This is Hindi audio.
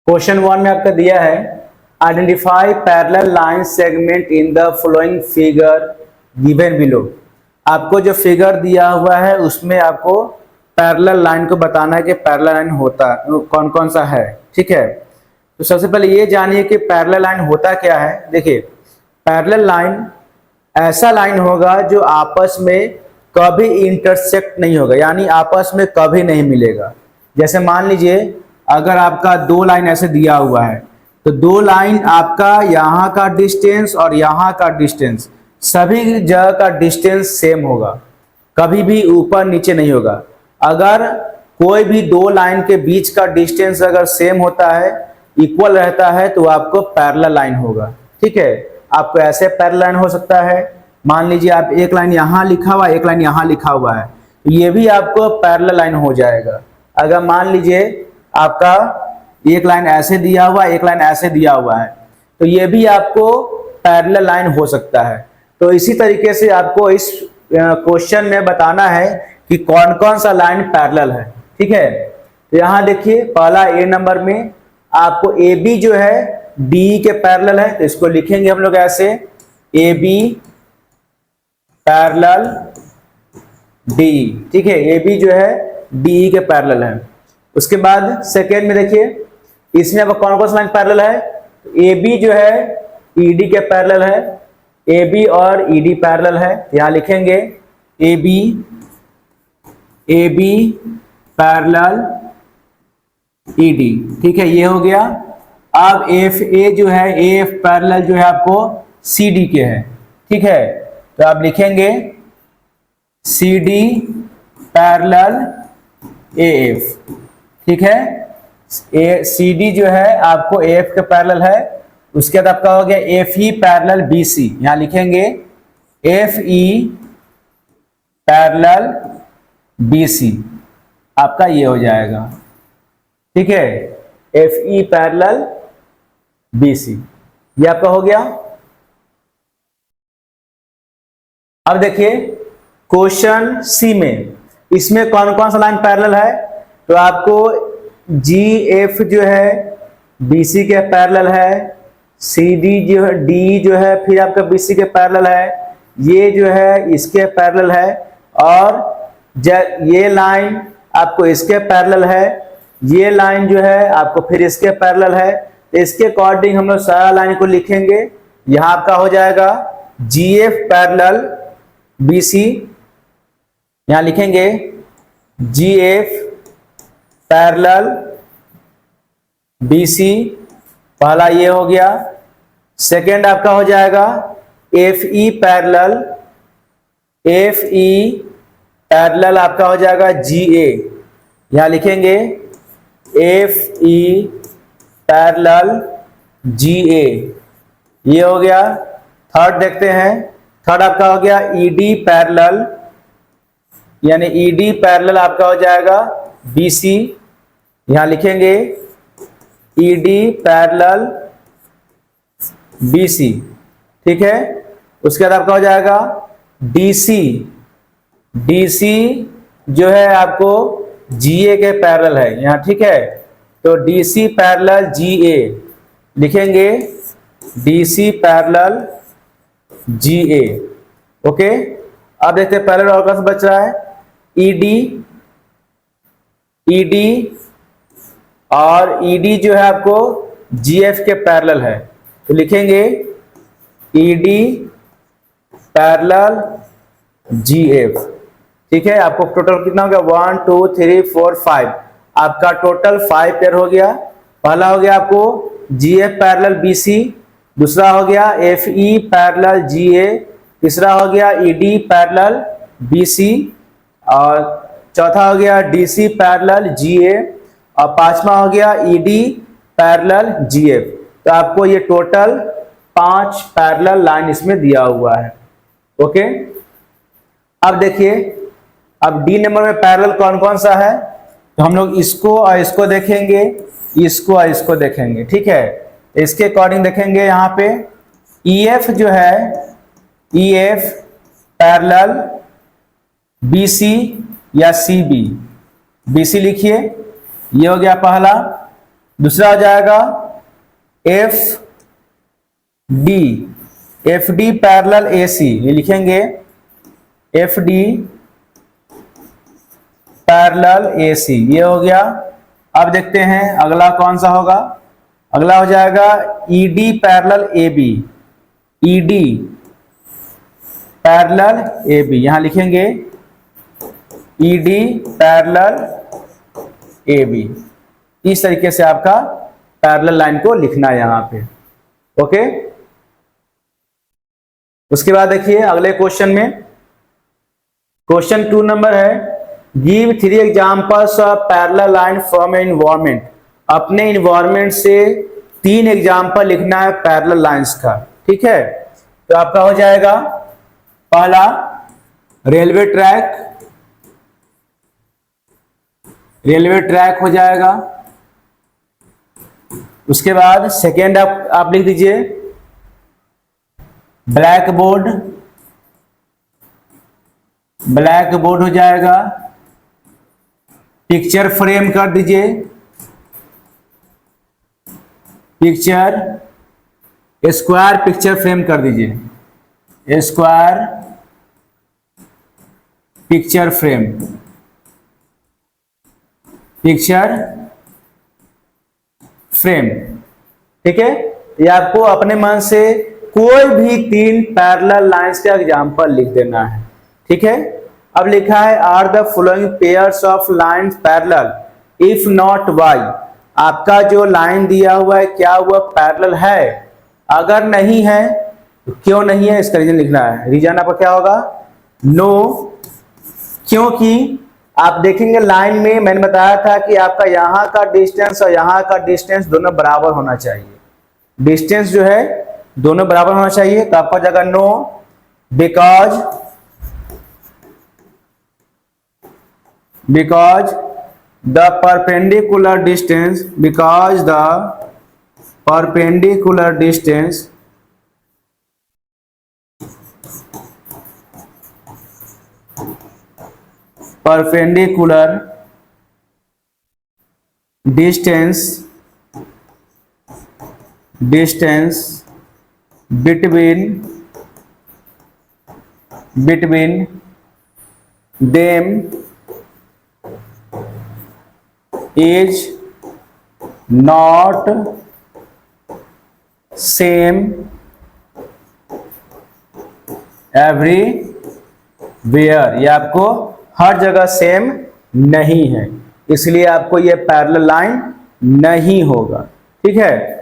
क्वेश्चन 1 में आपका दिया है identify parallel line segment in the following figure given below. आपको जो फिगर दिया हुआ है उसमें आपको पैरेलल लाइन को बताना है कि पैरेलल लाइन होता कौन कौन सा है। ठीक है, तो सबसे पहले ये जानिए कि पैरेलल लाइन होता क्या है। देखिए, पैरेलल लाइन ऐसा लाइन होगा जो आपस में कभी इंटरसेक्ट नहीं होगा, यानी आपस में कभी नहीं मिलेगा। जैसे मान लीजिए अगर आपका दो लाइन ऐसे दिया हुआ है तो दो लाइन आपका यहाँ का डिस्टेंस और यहाँ का डिस्टेंस सभी जगह का डिस्टेंस सेम होगा, कभी भी ऊपर नीचे नहीं होगा। अगर कोई भी दो लाइन के बीच का डिस्टेंस अगर सेम होता है, इक्वल रहता है, तो आपको पैरेलल लाइन होगा। ठीक है, आपको ऐसे पैरेलल लाइन हो सकता है। मान लीजिए आप एक लाइन यहाँ लिखा हुआ है, एक लाइन यहाँ लिखा हुआ है, तो ये भी आपको पैरेलल लाइन हो जाएगा। अगर मान लीजिए आपका एक लाइन ऐसे दिया हुआ है, एक लाइन ऐसे दिया हुआ है, तो ये भी आपको पैरेलल लाइन हो सकता है। तो इसी तरीके से आपको इस क्वेश्चन में बताना है कि कौन कौन सा लाइन पैरेलल है। ठीक है, तो यहाँ देखिए पहला ए नंबर में आपको ए बी जो है डी के पैरेलल है, तो इसको लिखेंगे हम लोग ऐसे ए बी पैरेलल डी। ठीक है, ए बी जो है डी के पैरेलल है। उसके बाद सेकेंड में देखिए इसमें अब कौन कौन सा लाइन पैरेलल है। ए बी जो है ईडी के पैरेलल है, ए बी और ईडी पैरेलल है। यहां लिखेंगे ए बी पैरेलल ईडी। ठीक है, ये हो गया। अब एफ ए जो है एफ पैरेलल जो है आपको सी डी के है। ठीक है, तो आप लिखेंगे C D parallel A F. ठीक है, ए सी डी जो है आपको ए एफ के पैरेलल है। उसके बाद आपका हो गया F E parallel B C. यहां लिखेंगे F E parallel B C, आपका ये हो जाएगा। ठीक है, F E parallel B C, ये आपका हो गया। अब देखिए क्वेश्चन सी में इसमें कौन कौन सा लाइन पैरेलल है। तो आपको जी एफ जो है बी सी के पैरेलल है, सी डी जो है डी जो है फिर आपका बी सी के पैरेलल है, ये जो है इसके पैरेलल है, और ये लाइन आपको इसके पैरेलल है, ये लाइन जो है आपको फिर इसके पैरेलल है। तो इसके अकॉर्डिंग हम लोग सारा लाइन को लिखेंगे। यहां आपका हो जाएगा जी एफ पैरेलल बी सी। यहां लिखेंगे जी एफ पैरेलल बी सी, पहला ये हो गया। सेकेंड आपका हो जाएगा एफ ई पैरेलल आपका हो जाएगा जी ए। यहां लिखेंगे एफ ई पैरेलल जी ए, ये हो गया। थर्ड देखते हैं, थर्ड आपका हो गया ई डी पैरेलल, यानी ई डी पैरेलल आपका हो जाएगा बी सी। यहां लिखेंगे E D parallel B C. ठीक है, उसके बाद आपका हो जाएगा डी सी। डी सी जो है आपको जी ए के पैरेलल है यहां। ठीक है, तो डी सी पैरेलल जी ए लिखेंगे डी सी पैरेलल जी ए। ओके, अब देखते हैं पैरेलल और कौन सा बच रहा है। ईडी और ईडी जो है आपको जीएफ के पैरेलल है, तो लिखेंगे ईडी पैरेलल जीएफ। ठीक है, आपको टोटल कितना हो गया 1 2 3 4 5, आपका टोटल 5 पेयर हो गया। पहला हो गया आपको जीएफ पैरेलल बीसी, दूसरा हो गया एफ ई पैरेलल जीए, तीसरा हो गया ईडी पैरेलल बीसी, और चौथा हो गया डीसी पैरेलल जीए, और पांचवा हो गया ईडी पैरेलल जीएफ। तो आपको ये टोटल 5 पैरेलल लाइन इसमें दिया हुआ है। ओके, अब देखिए अब डी नंबर में पैरेलल कौन कौन सा है। तो हम लोग इसको और इसको देखेंगे, इसको और इसको देखेंगे। ठीक है, इसके अकॉर्डिंग देखेंगे यहाँ पे ईएफ जो है ईएफ पैरेलल बीसी या सीबी। बीसी लिखिए, ये हो गया पहला। दूसरा हो जाएगा एफ डी पैरेलल ए सी, ये लिखेंगे एफ डी पैरेलल ए सी, ये हो गया। अब देखते हैं अगला कौन सा होगा। अगला हो जाएगा ED parallel A B, ED parallel A B, यहां लिखेंगे ईडी पैरेलल ए बी। इस तरीके से आपका पैरेलल लाइन को लिखना है यहां पे। ओके, उसके बाद देखिए अगले क्वेश्चन में, क्वेश्चन 2 नंबर है, give 3 examples of parallel line from A environment. अपने इन्वायरमेंट से 3 एग्जांपल लिखना है पैरेलल लाइंस का। ठीक है, तो आपका हो जाएगा पहला रेलवे ट्रैक, रेलवे ट्रैक हो जाएगा। उसके बाद सेकेंड आप लिख दीजिए ब्लैक बोर्ड, ब्लैक बोर्ड हो जाएगा। पिक्चर फ्रेम कर दीजिए, पिक्चर स्क्वायर पिक्चर फ्रेम कर दीजिए, square picture frame, picture frame. ठीक है, ये आपको अपने मन से कोई भी 3 पैरेलल लाइंस का एग्जांपल लिख देना है। ठीक है, अब लिखा है are the following pairs of lines parallel, if not why. आपका जो लाइन दिया हुआ है क्या वह पैरेलल है, अगर नहीं है तो क्यों नहीं है, इसका रीजन लिखना है। रीजन आपका क्या होगा, नो, क्योंकि आप देखेंगे लाइन में मैंने बताया था कि आपका यहां का डिस्टेंस और यहां का डिस्टेंस दोनों बराबर होना चाहिए, डिस्टेंस जो है दोनों बराबर होना चाहिए। तो आपका जगह no, because the perpendicular distance, because the perpendicular distance perpendicular distance between them is not same everywhere। ये आपको हर जगह सेम नहीं है, इसलिए आपको ये पैरेलल लाइन नहीं होगा। ठीक है।